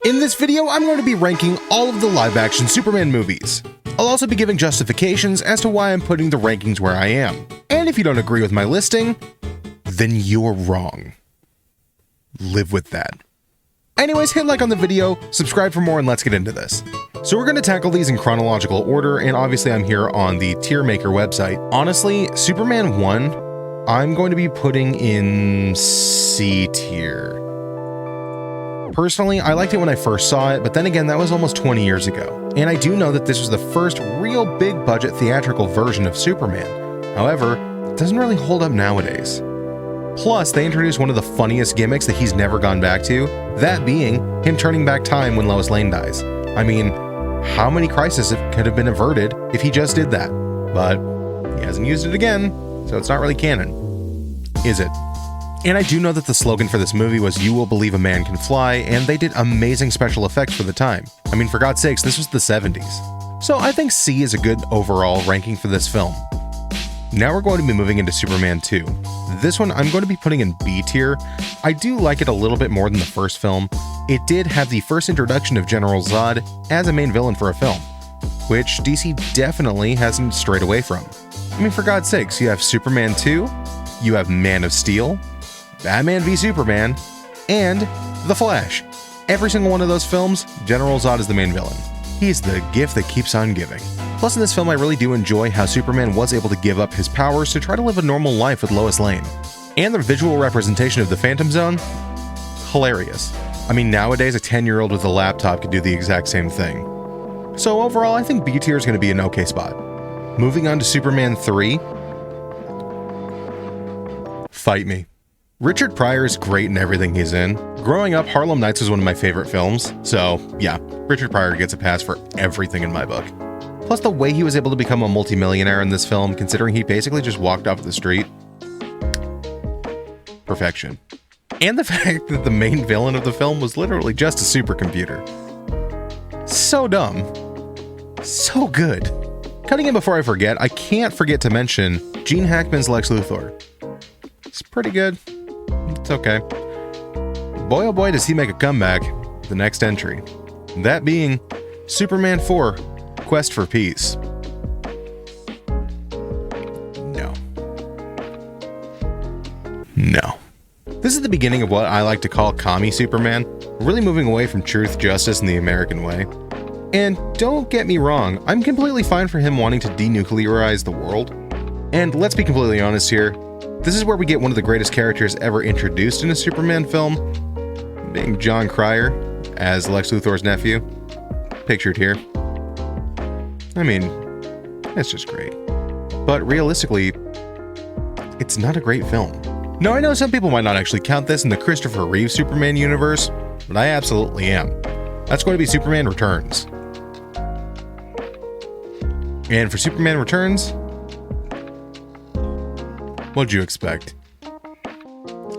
In this video, I'm going to be ranking all of the live-action Superman movies. I'll also be giving justifications as to why I'm putting the rankings where I am. And if you don't agree with my listing, then you're wrong. Live with that. Anyways, hit like on the video, subscribe for more, and let's get into this. So we're going to tackle these in chronological order, and obviously I'm here on the Tier Maker website. Honestly, Superman 1, I'm going to be putting in C tier. Personally, I liked it when I first saw it, but then again, that was almost 20 years ago. And I do know that this was the first real big budget theatrical version of Superman. However, it doesn't really hold up nowadays. Plus, they introduced one of the funniest gimmicks that he's never gone back to, that being him turning back time when Lois Lane dies. I mean, how many crises could have been averted if he just did that? But he hasn't used it again, so it's not really canon. Is it? And I do know that the slogan for this movie was "You will believe a man can fly," and they did amazing special effects for the time. I mean, for God's sakes, this was the 70s. So I think C is a good overall ranking for this film. Now we're going to be moving into Superman 2. This one I'm going to be putting in B tier. I do like it a little bit more than the first film. It did have the first introduction of General Zod as a main villain for a film, which DC definitely hasn't strayed away from. I mean, for God's sakes, you have Superman 2, you have Man of Steel, Batman v Superman, and The Flash. Every single one of those films, General Zod is the main villain. He's the gift that keeps on giving. Plus, in this film, I really do enjoy how Superman was able to give up his powers to try to live a normal life with Lois Lane. And the visual representation of the Phantom Zone? Hilarious. I mean, nowadays, a 10-year-old with a laptop could do the exact same thing. So overall, I think B tier is going to be an okay spot. Moving on to Superman 3. Fight me. Richard Pryor is great in everything he's in. Growing up, Harlem Nights was one of my favorite films, so yeah, Richard Pryor gets a pass for everything in my book. Plus, the way he was able to become a multimillionaire in this film, considering he basically just walked off the street. Perfection. And the fact that the main villain of the film was literally just a supercomputer. So dumb. So good. Cutting in before I forget, I can't forget to mention Gene Hackman's Lex Luthor. It's pretty good. It's okay. Boy oh boy does he make a comeback with the next entry. That being Superman 4, Quest for Peace. No. This is the beginning of what I like to call commie Superman, really moving away from truth, justice, and the American way. And don't get me wrong, I'm completely fine for him wanting to denuclearize the world. And let's be completely honest here, this is where we get one of the greatest characters ever introduced in a Superman film, being John Cryer as Lex Luthor's nephew, pictured here. I mean, it's just great. But realistically, it's not a great film. Now, I know some people might not actually count this in the Christopher Reeves Superman universe, but I absolutely am. That's going to be Superman Returns. And for Superman Returns, what'd you expect?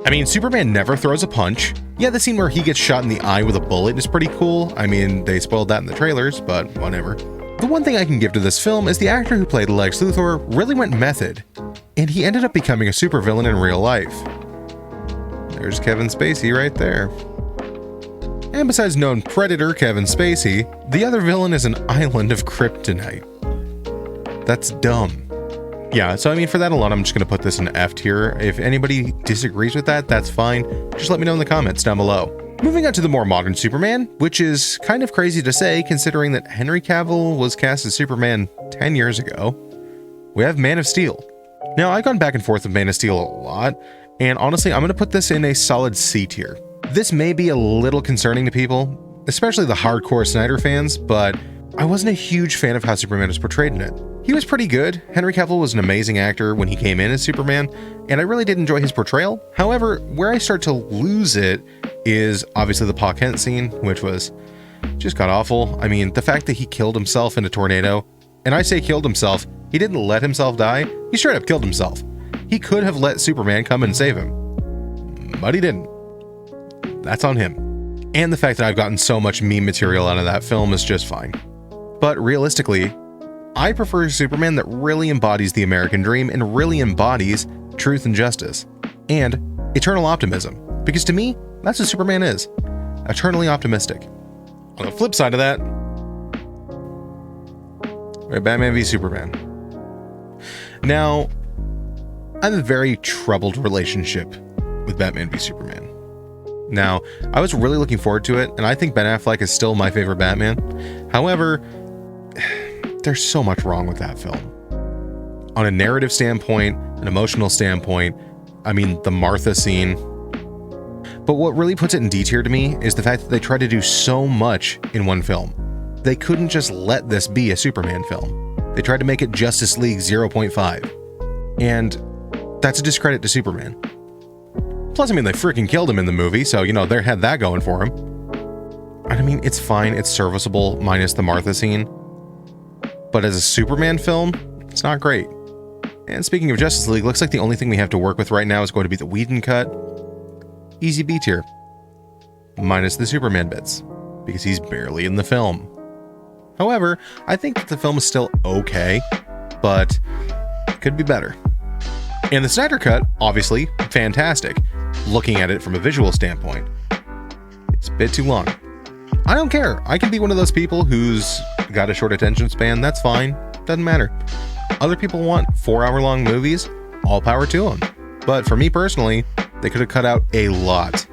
I mean, Superman never throws a punch. Yeah, the scene where he gets shot in the eye with a bullet is pretty cool. I mean, they spoiled that in the trailers, but whatever. The one thing I can give to this film is the actor who played Lex Luthor really went method, and he ended up becoming a supervillain in real life. There's Kevin Spacey right there. And besides known predator Kevin Spacey, the other villain is an island of kryptonite. That's dumb. Yeah, so I mean, for that alone, I'm just going to put this in F tier. If anybody disagrees with that, that's fine. Just let me know in the comments down below. Moving on to the more modern Superman, which is kind of crazy to say considering that Henry Cavill was cast as Superman 10 years ago. We have Man of Steel. Now, I've gone back and forth with Man of Steel a lot, and honestly, I'm going to put this in a solid C tier. This may be a little concerning to people, especially the hardcore Snyder fans, but I wasn't a huge fan of how Superman was portrayed in it. He was pretty good. Henry Cavill was an amazing actor when he came in as Superman, and I really did enjoy his portrayal. However, where I start to lose it is obviously the Pa Kent scene, which was just god-awful. I mean, the fact that he killed himself in a tornado, and I say killed himself, he didn't let himself die, he straight up killed himself. He could have let Superman come and save him, but he didn't. That's on him. And the fact that I've gotten so much meme material out of that film is just fine. But realistically, I prefer a Superman that really embodies the American dream and really embodies truth and justice, and eternal optimism, because to me, that's what Superman is, eternally optimistic. On the flip side of that, right, Batman v Superman. Now, I have a very troubled relationship with Batman v Superman. Now, I was really looking forward to it, and I think Ben Affleck is still my favorite Batman. However, there's so much wrong with that film. On a narrative standpoint, an emotional standpoint, I mean, the Martha scene. But what really puts it in D tier to me is the fact that they tried to do so much in one film. They couldn't just let this be a Superman film. They tried to make it Justice League 0.5. And that's a discredit to Superman. Plus, I mean, they freaking killed him in the movie, so, you know, they had that going for him. And I mean, it's fine, it's serviceable, minus the Martha scene. But as a Superman film, it's not great. And speaking of Justice League, looks like the only thing we have to work with right now is going to be the Whedon cut. Easy B tier. Minus the Superman bits, because he's barely in the film. However, I think that the film is still okay, but could be better. And the Snyder cut, obviously, fantastic, looking at it from a visual standpoint. It's a bit too long. I don't care. I can be one of those people who's got a short attention span. That's fine. Doesn't matter. Other people want 4-hour-long movies. All power to them. But for me personally, they could have cut out a lot.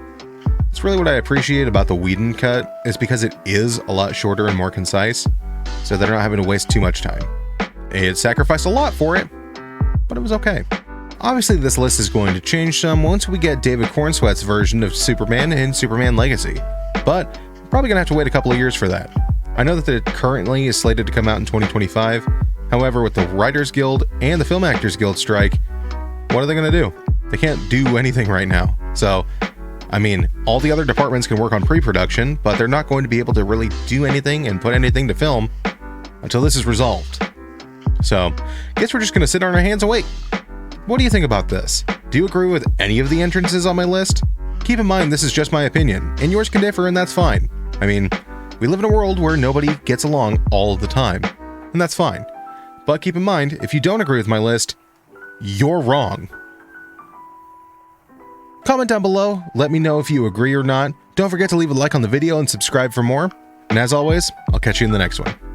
It's really what I appreciate about the Whedon cut is because it is a lot shorter and more concise, so they're not having to waste too much time. It sacrificed a lot for it, but it was okay. Obviously, this list is going to change some once we get David Cornsweet's version of Superman in Superman Legacy, but probably gonna have to wait a couple of years for that. I know that it currently is slated to come out in 2025. However, with the Writers Guild and the Film Actors Guild strike, what are they gonna do? They can't do anything right now. So, I mean, all the other departments can work on pre-production, but they're not going to be able to really do anything and put anything to film until this is resolved. So, guess we're just gonna sit on our hands and wait. What do you think about this? Do you agree with any of the entrances on my list? Keep in mind, this is just my opinion, and yours can differ, and that's fine. I mean, we live in a world where nobody gets along all of the time, and that's fine. But keep in mind, if you don't agree with my list, you're wrong. Comment down below, let me know if you agree or not. Don't forget to leave a like on the video and subscribe for more. And as always, I'll catch you in the next one.